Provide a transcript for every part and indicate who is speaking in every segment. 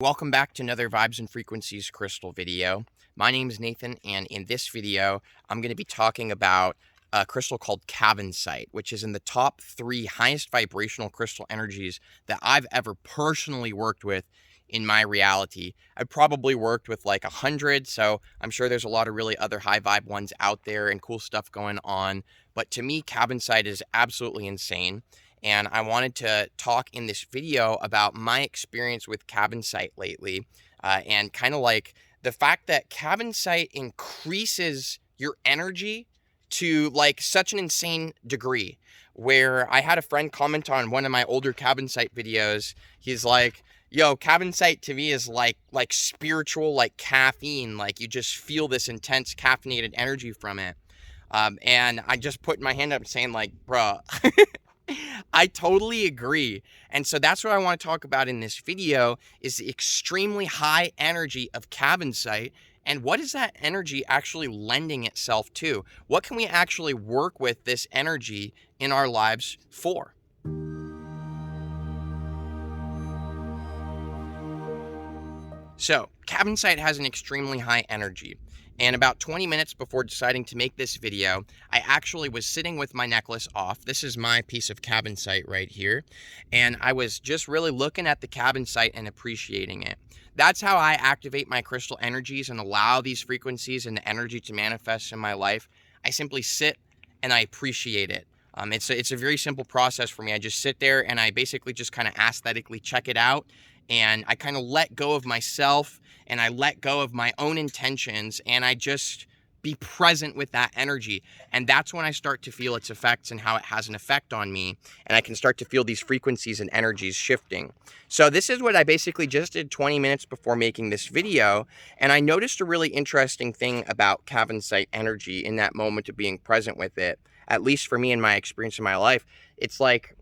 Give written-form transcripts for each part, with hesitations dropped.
Speaker 1: Welcome back to another Vibes and Frequencies crystal video. My name is Nathan, and in this video, I'm going to be talking about a crystal called Cavansite, which is in the top 3 highest vibrational crystal energies that I've ever personally worked with in my reality. I've probably worked with like 100, so I'm sure there's a lot of really other high vibe ones out there and cool stuff going on. But to me, Cavansite is absolutely insane. And I wanted to talk in this video about my experience with Cavansite lately, and kind of like the fact that Cavansite increases your energy to like such an insane degree, where I had a friend comment on one of my older Cavansite videos. He's like, yo, Cavansite to me is like spiritual, like caffeine, like you just feel this intense caffeinated energy from it. And I just put my hand up saying like, bruh, I totally agree. And so that's what I want to talk about in this video is the extremely high energy of Cavansite, and what is that energy actually lending itself to? What can we actually work with this energy in our lives for? So, Cavansite has an extremely high energy. And about 20 minutes before deciding to make this video, I actually was sitting with my necklace off. This is my piece of Cavansite right here. And I was just really looking at the Cavansite and appreciating it. That's how I activate my crystal energies and allow these frequencies and the energy to manifest in my life. I simply sit and I appreciate it. It's a very simple process for me. I just sit there and I basically just kind of aesthetically check it out. And I kind of let go of myself and I let go of my own intentions and I just be present with that energy. And that's when I start to feel its effects and how it has an effect on me. And I can start to feel these frequencies and energies shifting. So this is what I basically just did 20 minutes before making this video. And I noticed a really interesting thing about Cavansite energy in that moment of being present with it, at least for me in my experience in my life. It's like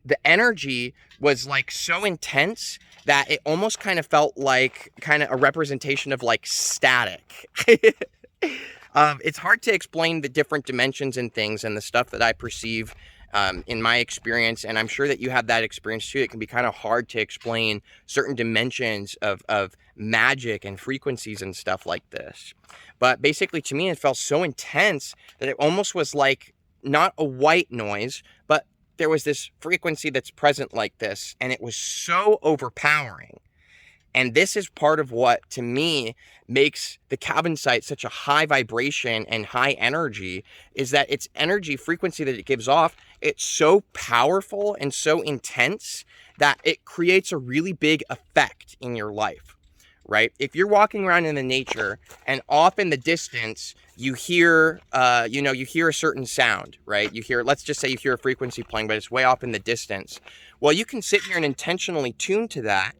Speaker 1: the energy was like so intense that it almost kind of felt like kind of a representation of like static. It's hard to explain the different dimensions and things and the stuff that I perceive in my experience, and I'm sure that you have that experience too. It can be kind of hard to explain certain dimensions of magic and frequencies and stuff like this. But basically to me, it felt so intense that it almost was like not a white noise, but there was this frequency that's present like this, and it was so overpowering. And this is part of what, to me, makes the Cavansite such a high vibration and high energy, is that its energy frequency that it gives off, it's so powerful and so intense that it creates a really big effect in your life, right? If you're walking around in the nature and off in the distance, you hear, you hear a certain sound, right? You hear, let's just say you hear a frequency playing, but it's way off in the distance. Well, you can sit here and intentionally tune to that,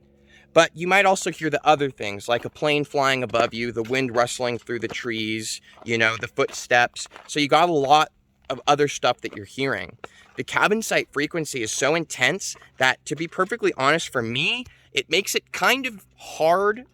Speaker 1: but you might also hear the other things, like a plane flying above you, the wind rustling through the trees, the footsteps. So you got a lot of other stuff that you're hearing. The Cavansite frequency is so intense that, to be perfectly honest, for me, it makes it kind of hard,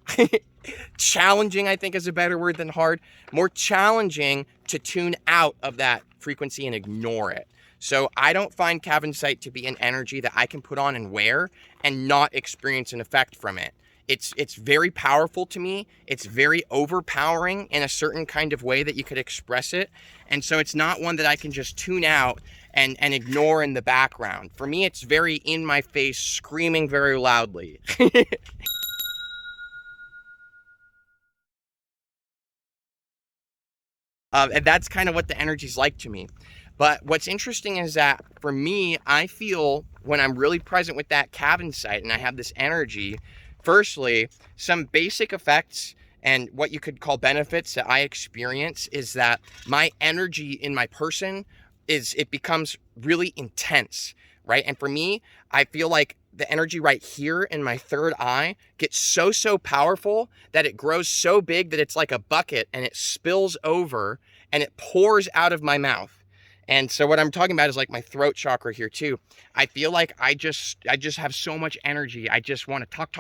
Speaker 1: challenging, I think is a better word than hard, more challenging to tune out of that frequency and ignore it. So I don't find Cavansite to be an energy that I can put on and wear and not experience an effect from it. It's very powerful to me. It's very overpowering in a certain kind of way that you could express it. And so it's not one that I can just tune out and ignore in the background. For me, it's very in my face, screaming very loudly. And that's kind of what the energy's like to me. But what's interesting is that for me, I feel when I'm really present with that Cavansite and I have this energy, firstly, some basic effects and what you could call benefits that I experience is that my energy in my person it becomes really intense, right? And for me, I feel like the energy right here in my third eye gets so powerful that it grows so big that it's like a bucket and it spills over and it pours out of my mouth. And so what I'm talking about is like my throat chakra here too. I feel like I just have so much energy. I just want to talk.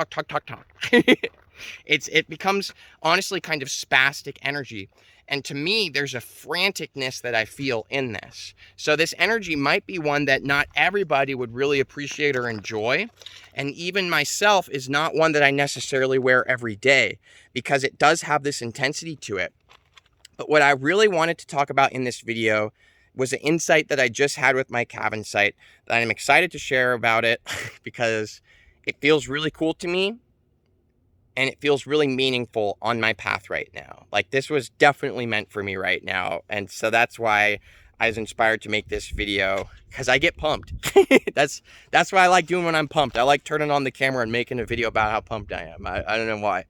Speaker 1: It becomes honestly kind of spastic energy. And to me, there's a franticness that I feel in this. So this energy might be one that not everybody would really appreciate or enjoy. And even myself is not one that I necessarily wear every day because it does have this intensity to it. But what I really wanted to talk about in this video was an insight that I just had with my Cavansite that I'm excited to share about it because it feels really cool to me and it feels really meaningful on my path right now. Like, this was definitely meant for me right now. And so that's why I was inspired to make this video, because I get pumped. That's what I like doing when I'm pumped. I like turning on the camera and making a video about how pumped I am. I don't know why.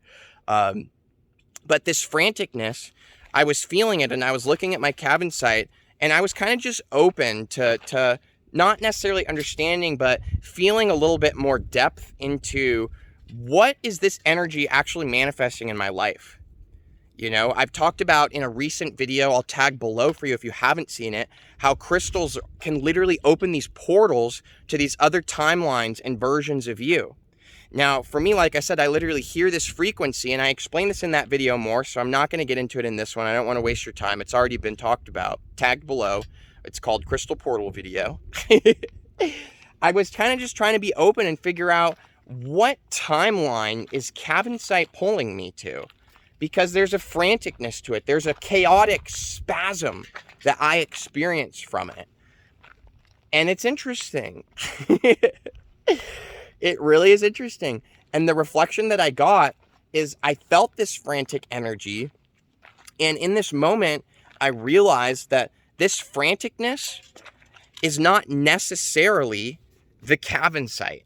Speaker 1: But this franticness, I was feeling it, and I was looking at my Cavansite, and I was kind of just open to not necessarily understanding, but feeling a little bit more depth into what is this energy actually manifesting in my life. You know, I've talked about in a recent video, I'll tag below for you if you haven't seen it, how crystals can literally open these portals to these other timelines and versions of you. Now, for me, like I said, I literally hear this frequency, and I explained this in that video more, so I'm not going to get into it in this one. I don't want to waste your time. It's already been talked about. Tagged below. It's called Crystal Portal Video. I was kind of just trying to be open and figure out what timeline is Cavansite pulling me to, because there's a franticness to it. There's a chaotic spasm that I experience from it. And it's interesting. It really is interesting. And the reflection that I got is I felt this frantic energy. And in this moment, I realized that this franticness is not necessarily the Cavansite.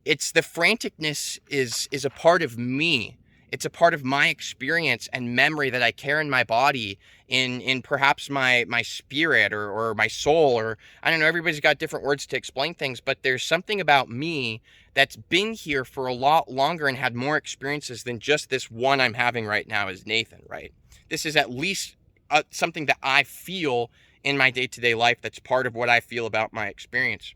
Speaker 1: It's the franticness is a part of me. It's a part of my experience and memory that I carry in my body, in perhaps my spirit or my soul, or I don't know, everybody's got different words to explain things, but there's something about me that's been here for a lot longer and had more experiences than just this one I'm having right now as Nathan, right? This is at least something that I feel in my day-to-day life that's part of what I feel about my experience.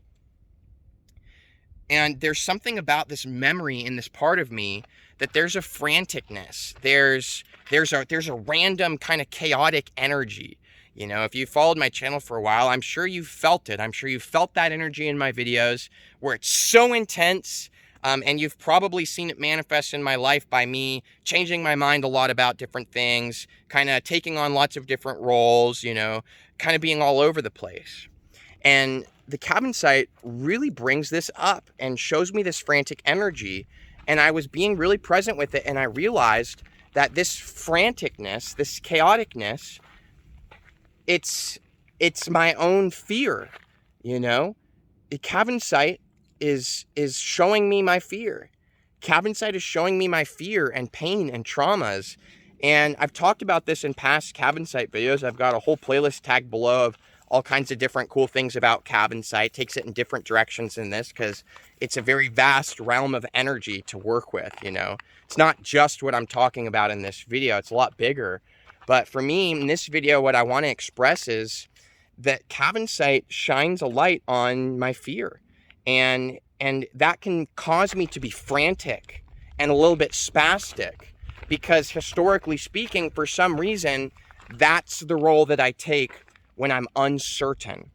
Speaker 1: And there's something about this memory in this part of me that there's a franticness. There's a random kind of chaotic energy. You know, if you followed my channel for a while, I'm sure you felt it. I'm sure you felt that energy in my videos where it's so intense. And you've probably seen it manifest in my life by me changing my mind a lot about different things, kind of taking on lots of different roles, you know, kind of being all over the place. And the Cavansite really brings this up and shows me this frantic energy. And I was being really present with it. And I realized that this franticness, this chaoticness, it's my own fear, you know? The Cavansite is showing me my fear. Cavansite is showing me my fear and pain and traumas. And I've talked about this in past Cavansite videos. I've got a whole playlist tagged below of all kinds of different cool things about Cavansite. Takes it in different directions in this because it's a very vast realm of energy to work with, you know. It's not just what I'm talking about in this video. It's a lot bigger. But for me, in this video, what I want to express is that Cavansite shines a light on my fear. And that can cause me to be frantic and a little bit spastic. Because historically speaking, for some reason, that's the role that I take when I'm uncertain.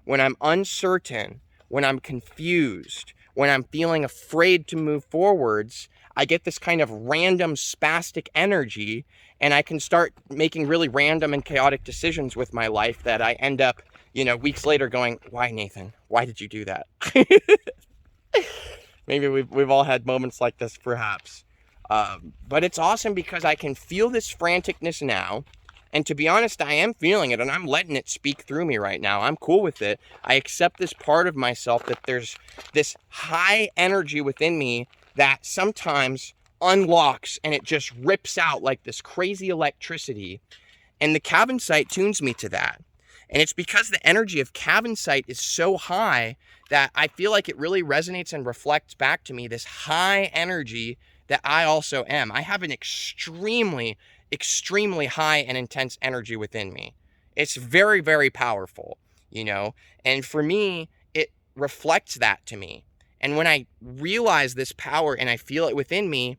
Speaker 1: When I'm uncertain, when I'm confused, when I'm feeling afraid to move forwards, I get this kind of random spastic energy, and I can start making really random and chaotic decisions with my life that I end up, you know, weeks later going, why, Nathan? Why did you do that? Maybe we've all had moments like this, perhaps. But it's awesome because I can feel this franticness now. And to be honest, I am feeling it, and I'm letting it speak through me right now. I'm cool with it. I accept this part of myself, that there's this high energy within me that sometimes unlocks and it just rips out like this crazy electricity. And the Cavansite tunes me to that. And it's because the energy of Cavansite is so high that I feel like it really resonates and reflects back to me this high energy that I also am. I have an extremely high and intense energy within me. It's very, very powerful, you know, and for me, it reflects that to me. And when I realize this power and I feel it within me,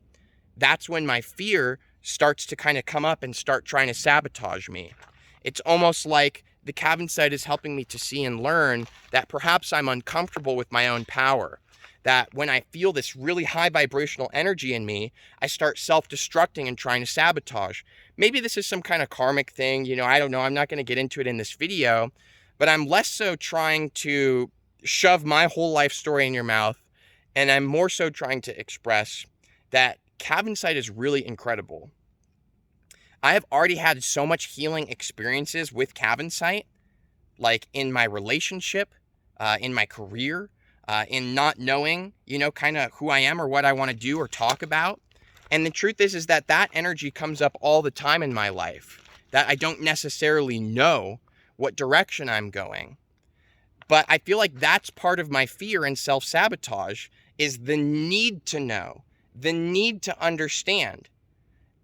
Speaker 1: that's when my fear starts to kind of come up and start trying to sabotage me. It's almost like the Cavansite is helping me to see and learn that perhaps I'm uncomfortable with my own power. That when I feel this really high vibrational energy in me, I start self-destructing and trying to sabotage. Maybe this is some kind of karmic thing, I don't know. I'm not going to get into it in this video, but I'm less so trying to shove my whole life story in your mouth, and I'm more so trying to express that Cavansite is really incredible. I have already had so much healing experiences with Cavansite, like in my relationship, in my career, in not knowing, kind of who I am or what I want to do or talk about. And the truth is that that energy comes up all the time in my life, that I don't necessarily know what direction I'm going. But I feel like that's part of my fear and self-sabotage, is the need to know, the need to understand.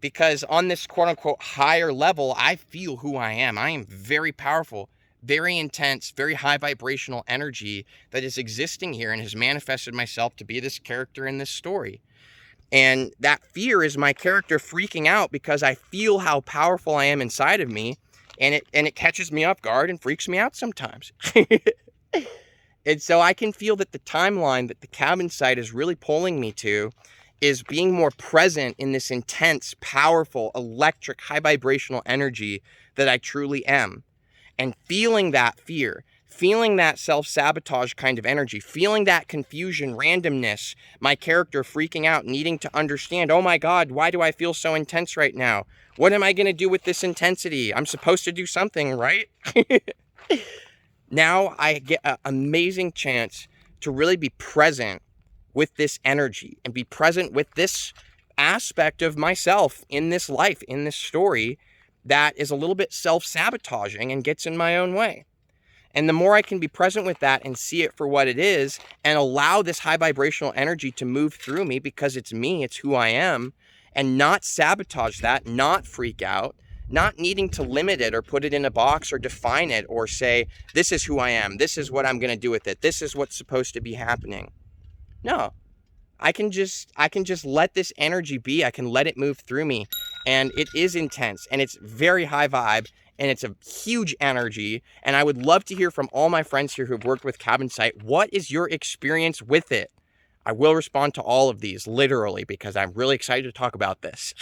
Speaker 1: Because on this quote-unquote higher level, I feel who I am. I am very powerful, very intense, very high vibrational energy that is existing here and has manifested myself to be this character in this story. And that fear is my character freaking out because I feel how powerful I am inside of me, and it catches me off guard and freaks me out sometimes. And so I can feel that the timeline that the Cavansite is really pulling me to is being more present in this intense, powerful, electric, high vibrational energy that I truly am. And feeling that fear, feeling that self-sabotage kind of energy, feeling that confusion, randomness, my character freaking out, needing to understand, oh my God, why do I feel so intense right now? What am I going to do with this intensity? I'm supposed to do something, right? Now I get an amazing chance to really be present with this energy and be present with this aspect of myself in this life, in this story that is a little bit self-sabotaging and gets in my own way. And the more I can be present with that and see it for what it is and allow this high vibrational energy to move through me because it's me, it's who I am, and not sabotage that, not freak out, not needing to limit it or put it in a box or define it or say, this is who I am, this is what I'm going to do with it, this is what's supposed to be happening. No, I can just let this energy be. I can let it move through me. And it is intense and it's very high vibe and it's a huge energy. And I would love to hear from all my friends here who've worked with Cavansite. What is your experience with it? I will respond to all of these literally because I'm really excited to talk about this.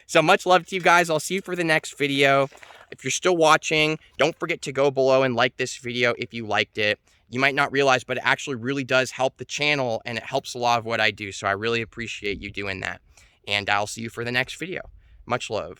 Speaker 1: So much love to you guys. I'll see you for the next video. If you're still watching, don't forget to go below and like this video if you liked it. You might not realize, but it actually really does help the channel and it helps a lot of what I do. So I really appreciate you doing that. And I'll see you for the next video. Much love.